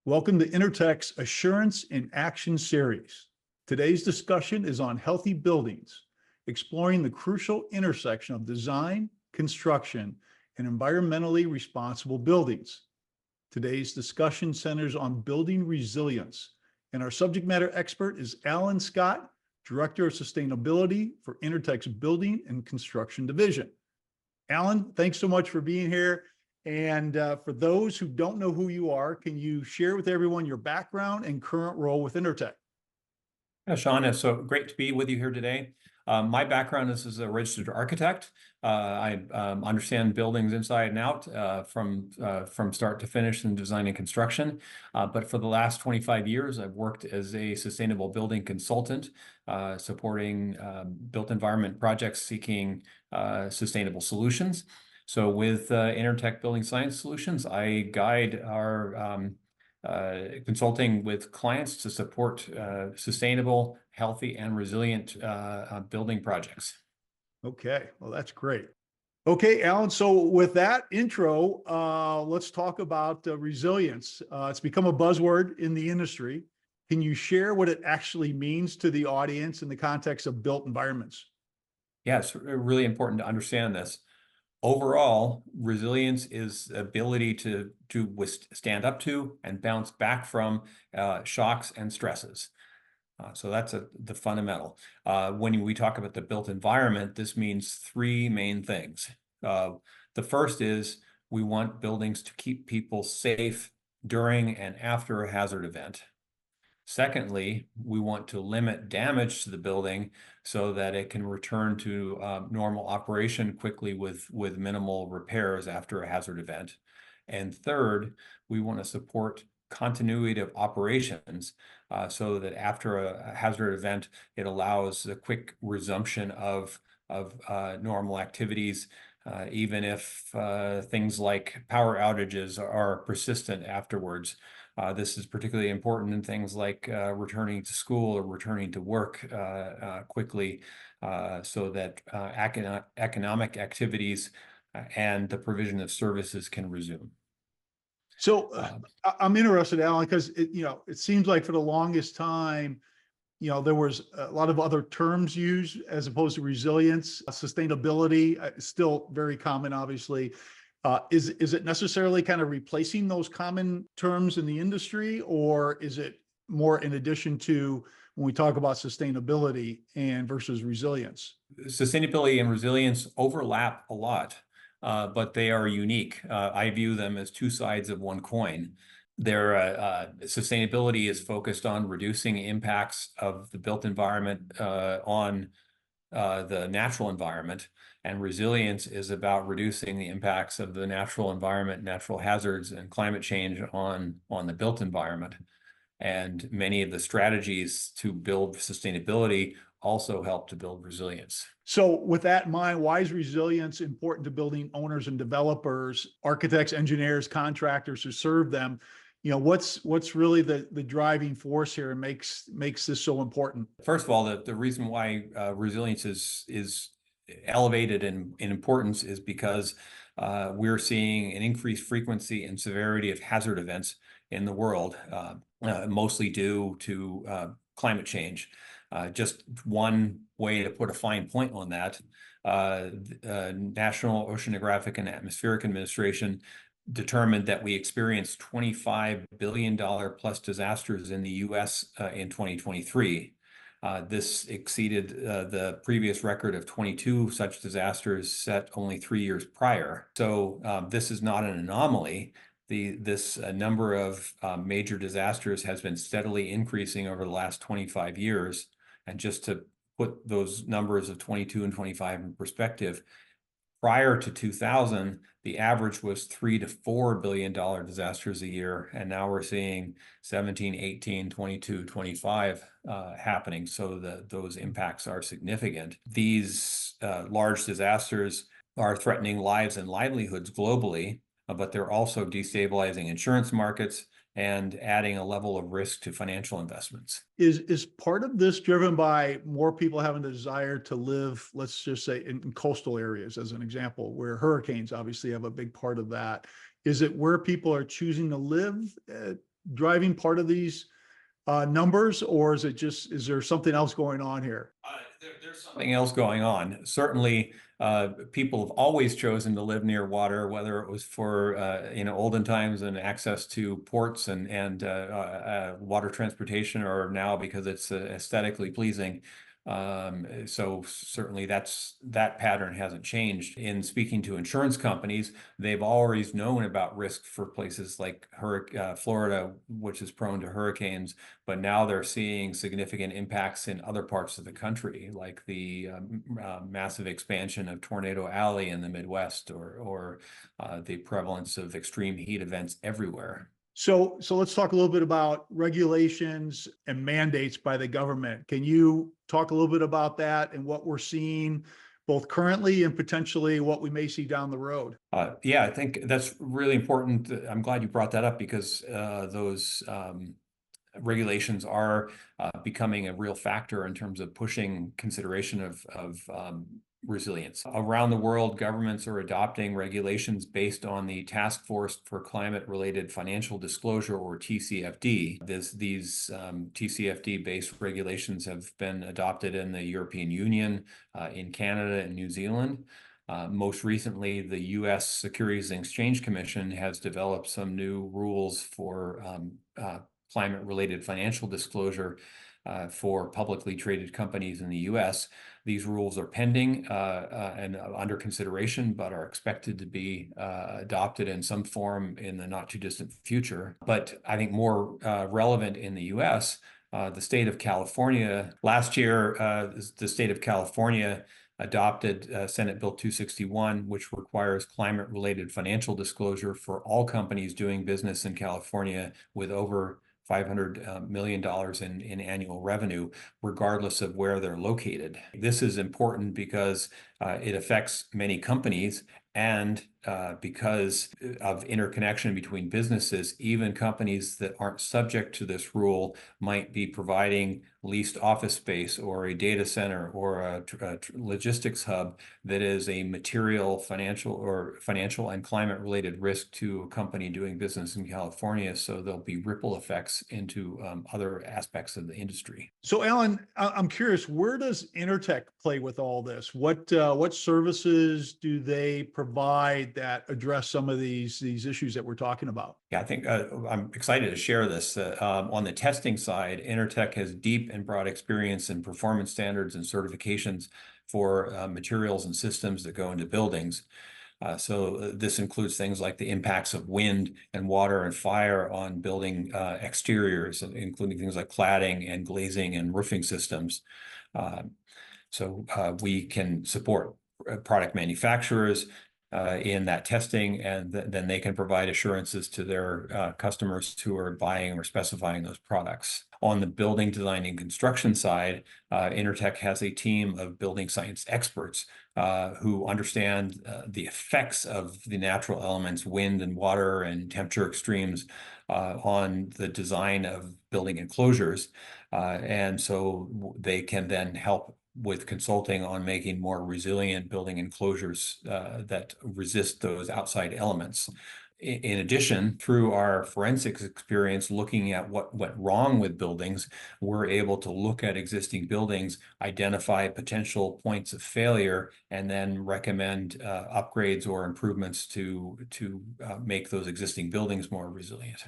Welcome to Intertek's Assurance in Action series. Today's discussion is on healthy buildings, exploring the crucial intersection of design, construction, and environmentally responsible buildings. Today's discussion centers on building resilience, and our subject matter expert is Alan Scott, Director of Sustainability for Intertek's Building and Construction Division. Alan, thanks so much for being here. And for those who don't know who you are, can you share with everyone your background and current role with Intertek? Yeah, Sean, it's so great to be with you here today. My background is as a registered architect. I understand buildings inside and out from start to finish in design and construction. But for the last 25 years, I've worked as a sustainable building consultant, supporting built environment projects seeking sustainable solutions. So with Intertek Building Science Solutions, I guide our consulting with clients to support sustainable, healthy, and resilient building projects. Okay, well, that's great. Okay, Alan, so with that intro, let's talk about resilience. It's become a buzzword in the industry. Can you share what it actually means to the audience in the context of built environments? Yeah, it's really important to understand this. Overall, resilience is the ability to stand up to and bounce back from shocks and stresses. So that's the fundamental. When we talk about the built environment, this means three main things. The first is we want buildings to keep people safe during and after a hazard event. Secondly, we want to limit damage to the building so that it can return to normal operation quickly with minimal repairs after a hazard event. And third, we want to support continuity of operations so that after a hazard event, it allows a quick resumption of normal activities, even if things like power outages are persistent afterwards. This is particularly important in things like returning to school or returning to work quickly so that economic activities and the provision of services can resume. So I'm interested, Alan, because it seems like for the longest time, there was a lot of other terms used as opposed to resilience. Sustainability is still very common, obviously. Is it necessarily kind of replacing those common terms in the industry, or is it more in addition to when we talk about sustainability and versus resilience? Sustainability and resilience overlap a lot, but they are unique. I view them as two sides of one coin. Sustainability is focused on reducing impacts of the built environment on the natural environment, and resilience is about reducing the impacts of the natural environment, natural hazards, and climate change on the built environment. And many of the strategies to build sustainability also help to build resilience. So with that in mind, why is resilience important to building owners and developers, architects, engineers, contractors who serve them? What's really the driving force here and makes this so important? First of all, the reason why resilience is elevated in importance is because we're seeing an increased frequency and severity of hazard events in the world, mostly due to climate change. Just one way to put a fine point on that, National Oceanographic and Atmospheric Administration determined that we experienced $25 billion plus disasters in the U.S. In 2023. This exceeded the previous record of 22 such disasters set only 3 years prior. So this is not an anomaly. This number of major disasters has been steadily increasing over the last 25 years. And just to put those numbers of 22 and 25 in perspective, prior to 2000, the average was $3 to $4 billion disasters a year, and now we're seeing 17, 18, 22, 25 happening. So those impacts are significant. These large disasters are threatening lives and livelihoods globally, but they're also destabilizing insurance markets and adding a level of risk to financial investments. Is part of this driven by more people having the desire to live, let's just say, in coastal areas, as an example, where hurricanes obviously have a big part of that? Is it where people are choosing to live driving part of these numbers, or is there something else going on here? There's something else going on. Certainly, people have always chosen to live near water, whether it was for olden times and access to ports and water transportation, or now because it's aesthetically pleasing. So certainly that pattern hasn't changed. In speaking to insurance companies, they've always known about risk for places like Florida, which is prone to hurricanes, but now they're seeing significant impacts in other parts of the country, like the massive expansion of Tornado Alley in the Midwest, or the prevalence of extreme heat events everywhere. So let's talk a little bit about regulations and mandates by the government. Can you talk a little bit about that and what we're seeing both currently and potentially what we may see down the road? Yeah, I think that's really important. I'm glad you brought that up, because those regulations are becoming a real factor in terms of pushing consideration of resilience. Around the world, governments are adopting regulations based on the Task Force for Climate-Related Financial Disclosure, or TCFD. These TCFD-based regulations have been adopted in the European Union, in Canada and New Zealand. Most recently, the U.S. Securities and Exchange Commission has developed some new rules for climate-related financial disclosure for publicly traded companies in the U.S. These rules are pending and under consideration, but are expected to be adopted in some form in the not too distant future. But I think more relevant in the U.S., the state of California, last year, the state of California adopted Senate Bill 261, which requires climate-related financial disclosure for all companies doing business in California with over $500 million in annual revenue, regardless of where they're located. This is important because it affects many companies, and because of interconnection between businesses, even companies that aren't subject to this rule might be providing leased office space or a data center or a logistics hub that is a material financial and climate related risk to a company doing business in California. So there'll be ripple effects into other aspects of the industry. So Alan, I'm curious, where does Intertek play with all this? What services do they provide that address some of these issues that we're talking about? Yeah, I think I'm excited to share this. On the testing side, Intertek has deep and broad experience in performance standards and certifications for materials and systems that go into buildings. So this includes things like the impacts of wind and water and fire on building exteriors, including things like cladding and glazing and roofing systems. So we can support product manufacturers in that testing, and then they can provide assurances to their customers who are buying or specifying those products. On the building design and construction side, Intertek has a team of building science experts who understand the effects of the natural elements, wind and water and temperature extremes, on the design of building enclosures. And so they can then help with consulting on making more resilient building enclosures that resist those outside elements. In addition, through our forensics experience looking at what went wrong with buildings, we're able to look at existing buildings, identify potential points of failure, and then recommend upgrades or improvements to make those existing buildings more resilient.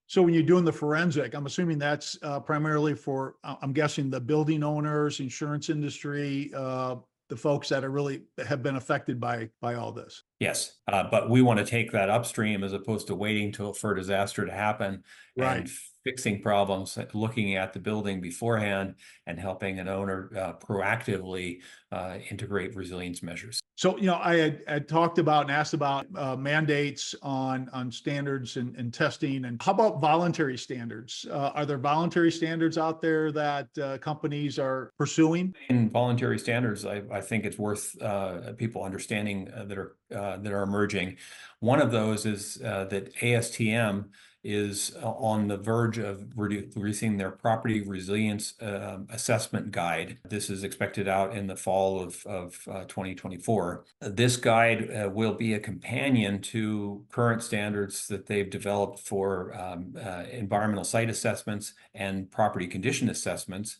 So when you're doing the forensic, I'm assuming that's primarily for, I'm guessing, the building owners, insurance industry, the folks that have been affected by all this. Yes, but we want to take that upstream as opposed to waiting for a disaster to happen, Right. and fixing problems, looking at the building beforehand and helping an owner proactively integrate resilience measures. So, I had talked about and asked about mandates on standards and testing. And how about voluntary standards? Are there voluntary standards out there that companies are pursuing? In voluntary standards, I think it's worth people understanding that are emerging. One of those is that ASTM is on the verge of releasing their property resilience assessment guide. This is expected out in the fall of 2024. This guide will be a companion to current standards that they've developed for environmental site assessments and property condition assessments.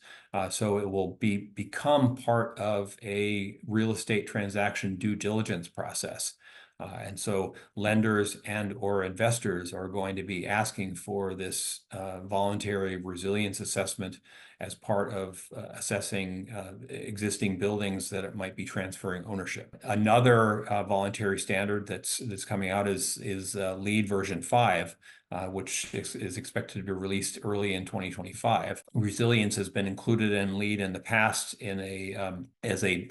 So it will become part of a real estate transaction due diligence process. And so lenders and or investors are going to be asking for this voluntary resilience assessment as part of assessing existing buildings that it might be transferring ownership. Another voluntary standard that's coming out is LEED version 5, which is expected to be released early in 2025. Resilience has been included in LEED in the past in as a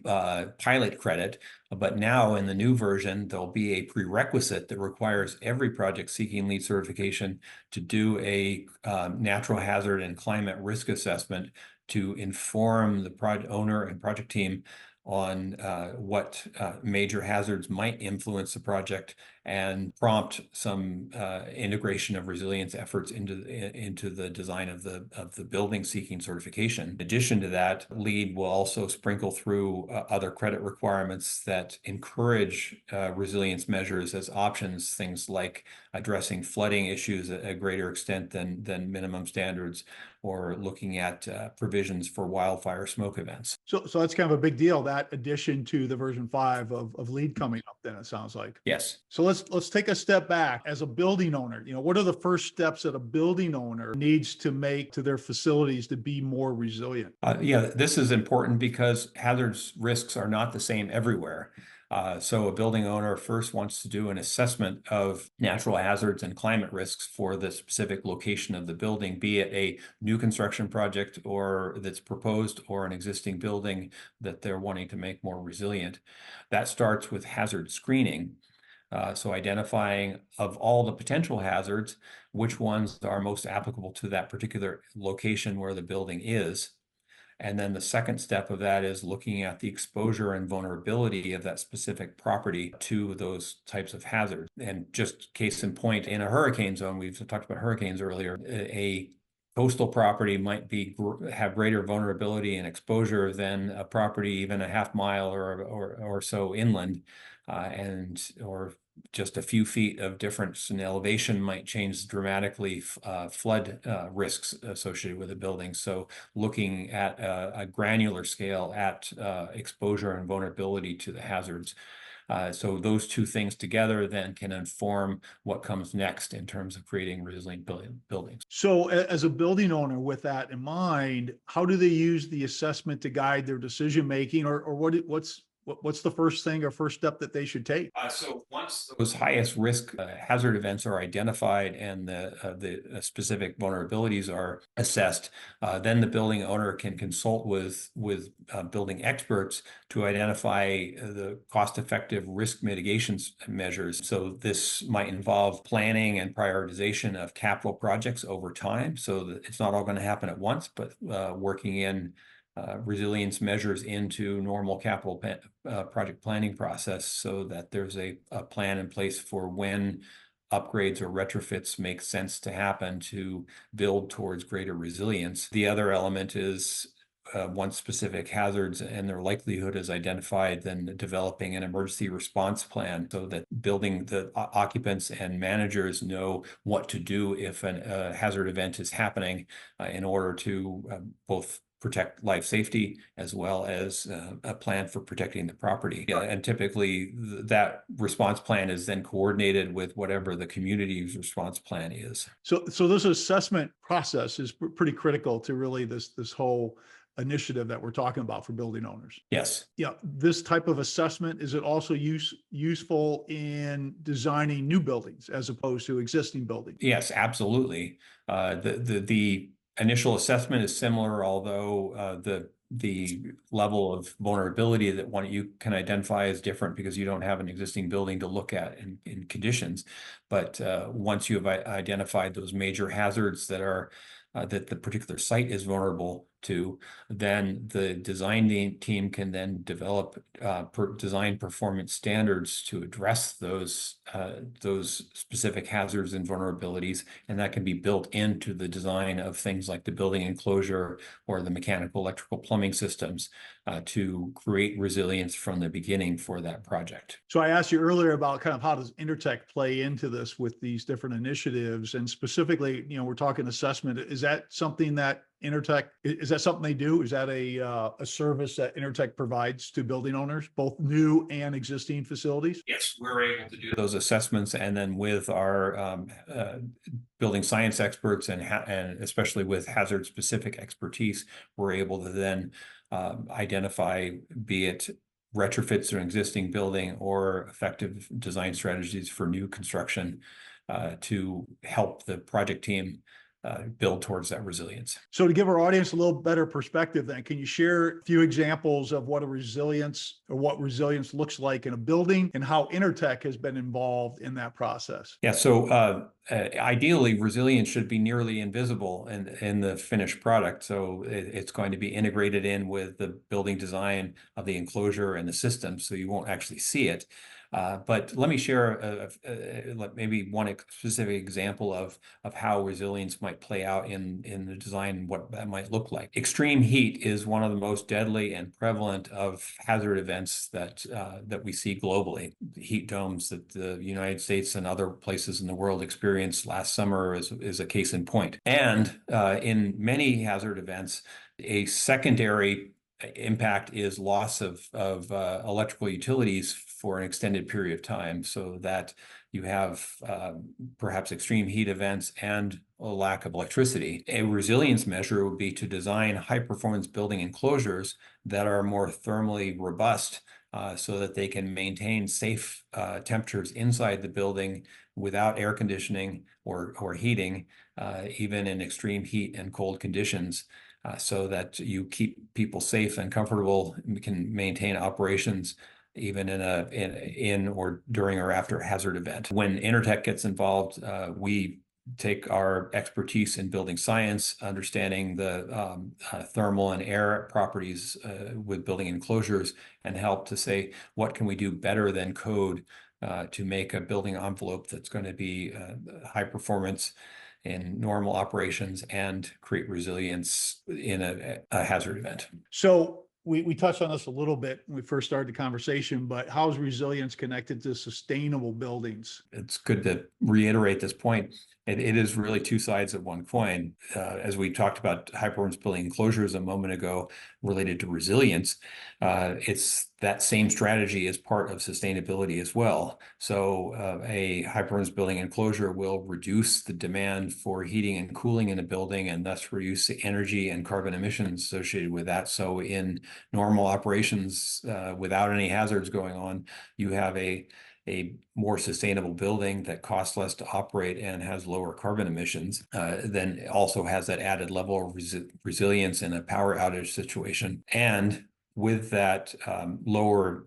pilot credit, but now in the new version, there'll be a prerequisite that requires every project seeking LEED certification to do a natural hazard and climate risk assessment to inform the project owner and project team on what major hazards might influence the project and prompt some integration of resilience efforts into the design of the building seeking certification. In addition to that, LEED will also sprinkle through other credit requirements that encourage resilience measures as options, things like addressing flooding issues at a greater extent than minimum standards, or looking at provisions for wildfire smoke events. So that's kind of a big deal, that addition to the version 5 of LEED coming up then, it sounds like. Yes. So let's take a step back. As a building owner, what are the first steps that a building owner needs to make to their facilities to be more resilient? Yeah, this is important because hazards risks are not the same everywhere. So a building owner first wants to do an assessment of natural hazards and climate risks for the specific location of the building, be it a new construction project or that's proposed or an existing building that they're wanting to make more resilient. That starts with hazard screening. So identifying of all the potential hazards, which ones are most applicable to that particular location where the building is. And then the second step of that is looking at the exposure and vulnerability of that specific property to those types of hazards. And just case in point, in a hurricane zone, we've talked about hurricanes earlier, a coastal property might have greater vulnerability and exposure than a property even a half mile or so inland, or just a few feet of difference in elevation might change dramatically flood risks associated with a building. So looking at a granular scale at exposure and vulnerability to the hazards. So those two things together then can inform what comes next in terms of creating resilient buildings. So as a building owner, with that in mind, how do they use the assessment to guide their decision making, or what's the first thing or first step that they should take? So once those highest risk hazard events are identified and the specific vulnerabilities are assessed, then the building owner can consult with building experts to identify the cost-effective risk mitigation measures. So this might involve planning and prioritization of capital projects over time, so that it's not all going to happen at once, but working in resilience measures into normal capital project planning process, so that there's a plan in place for when upgrades or retrofits make sense to happen to build towards greater resilience. The other element is once specific hazards and their likelihood is identified, then developing an emergency response plan so that building the occupants and managers know what to do if a hazard event is happening in order to both protect life safety as well as a plan for protecting the property. And typically that response plan is then coordinated with whatever the community's response plan is. So this assessment process is pretty critical to really this whole initiative that we're talking about for building owners. Yes. Yeah. This type of assessment, is it also useful in designing new buildings as opposed to existing buildings? Yes, absolutely. The initial assessment is similar, although the level of vulnerability that you can identify is different because you don't have an existing building to look at in conditions. But once you have identified those major hazards that the particular site is vulnerable to, then the team can then develop design performance standards to address those specific hazards and vulnerabilities, and that can be built into the design of things like the building enclosure or the mechanical, electrical, plumbing systems to create resilience from the beginning for that project. So I asked you earlier about kind of how does Intertek play into this with these different initiatives, and specifically, we're talking assessment. Is that something that Intertek, is that something they do? Is that a service that Intertek provides to building owners, both new and existing facilities? Yes, we're able to do those assessments, and then with our building science experts and especially with hazard specific expertise, we're able to then identify, be it retrofits to an existing building or effective design strategies for new construction to help the project team build towards that resilience. So to give our audience a little better perspective, then, can you share a few examples of what resilience looks like in a building and how Intertek has been involved in that process? Yeah, so ideally, resilience should be nearly invisible in the finished product. So it's going to be integrated in with the building design of the enclosure and the system, so you won't actually see it. But let me share maybe one specific example of how resilience might play out in the design and what that might look like. Extreme heat is one of the most deadly and prevalent of hazard events that we see globally. Heat domes that the United States and other places in the world experienced last summer is a case in point. And in many hazard events, a secondary impact is loss of electrical utilities for an extended period of time, so that you have perhaps extreme heat events and a lack of electricity. A resilience measure would be to design high performance building enclosures that are more thermally robust so that they can maintain safe temperatures inside the building without air conditioning or heating, even in extreme heat and cold conditions. So that you keep people safe and comfortable, and can maintain operations even in or during or after a hazard event. When Intertek gets involved, we take our expertise in building science, understanding the thermal and air properties with building enclosures, and help to say, what can we do better than code to make a building envelope that's going to be high performance in normal operations and create resilience in a hazard event. So we touched on this a little bit when we first started the conversation, but how is resilience connected to sustainable buildings? It's good to reiterate this point. It is really two sides of one coin. As we talked about high performance building enclosures a moment ago related to resilience, it's that same strategy is part of sustainability as well. So a high performance building enclosure will reduce the demand for heating and cooling in a building, and thus reduce the energy and carbon emissions associated with that. So in normal operations, without any hazards going on, you have a more sustainable building that costs less to operate and has lower carbon emissions, then also has that added level of resilience in a power outage situation. And with that lower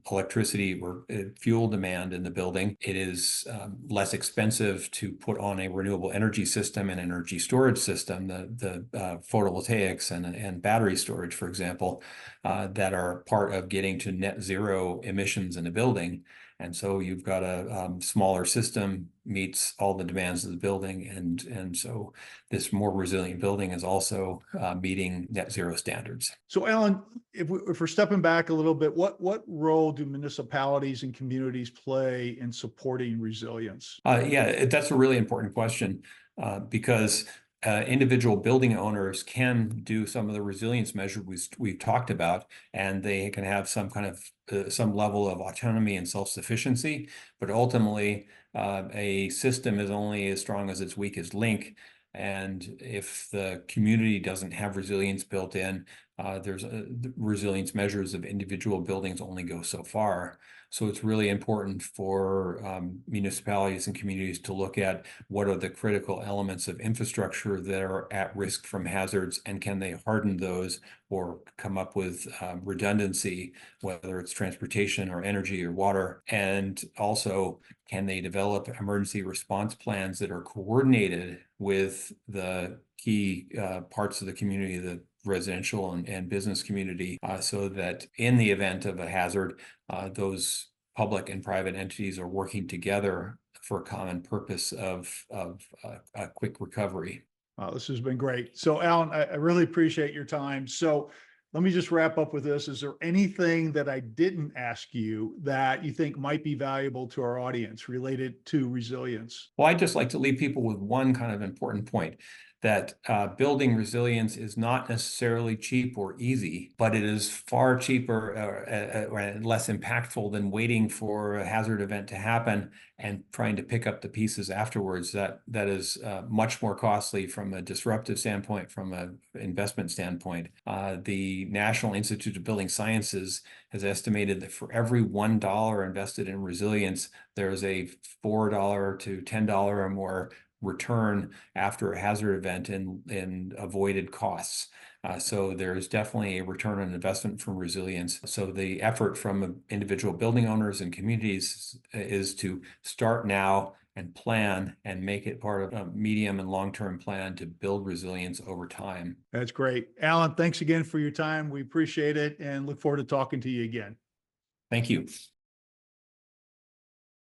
electricity or fuel demand in the building, it is less expensive to put on a renewable energy system and energy storage system, the photovoltaics and battery storage, for example, that are part of getting to net zero emissions in a building. And so you've got a smaller system meets all the demands of the building. And so this more resilient building is also meeting net zero standards. So Alan, if we're stepping back a little bit, what role do municipalities and communities play in supporting resilience? Yeah, that's a really important question because individual building owners can do some of the resilience measures we've talked about, and they can have some kind of some level of autonomy and self-sufficiency. But ultimately, a system is only as strong as its weakest link. And if the community doesn't have resilience built in, there's resilience measures of individual buildings only go so far. So it's really important for municipalities and communities to look at what are the critical elements of infrastructure that are at risk from hazards, and can they harden those or come up with redundancy, whether it's transportation or energy or water. And also, can they develop emergency response plans that are coordinated with the key parts of the community, the residential and business community, so that in the event of a hazard, those public and private entities are working together for a common purpose of a quick recovery. This has been great. So Alan, I really appreciate your time. So let me just wrap up with this. Is there anything that I didn't ask you that you think might be valuable to our audience related to resilience? Well, I'd just like to leave people with one kind of important point, that building resilience is not necessarily cheap or easy, but it is far cheaper and less impactful than waiting for a hazard event to happen and trying to pick up the pieces afterwards. That is much more costly from a disruptive standpoint, from an investment standpoint. The National Institute of Building Sciences has estimated that for every $1 invested in resilience, there's a $4 to $10 or more return after a hazard event in avoided costs. So there's definitely a return on investment from resilience. So the effort from individual building owners and communities is to start now and plan and make it part of a medium and long-term plan to build resilience over time. That's great. Alan, thanks again for your time. We appreciate it and look forward to talking to you again. Thank you.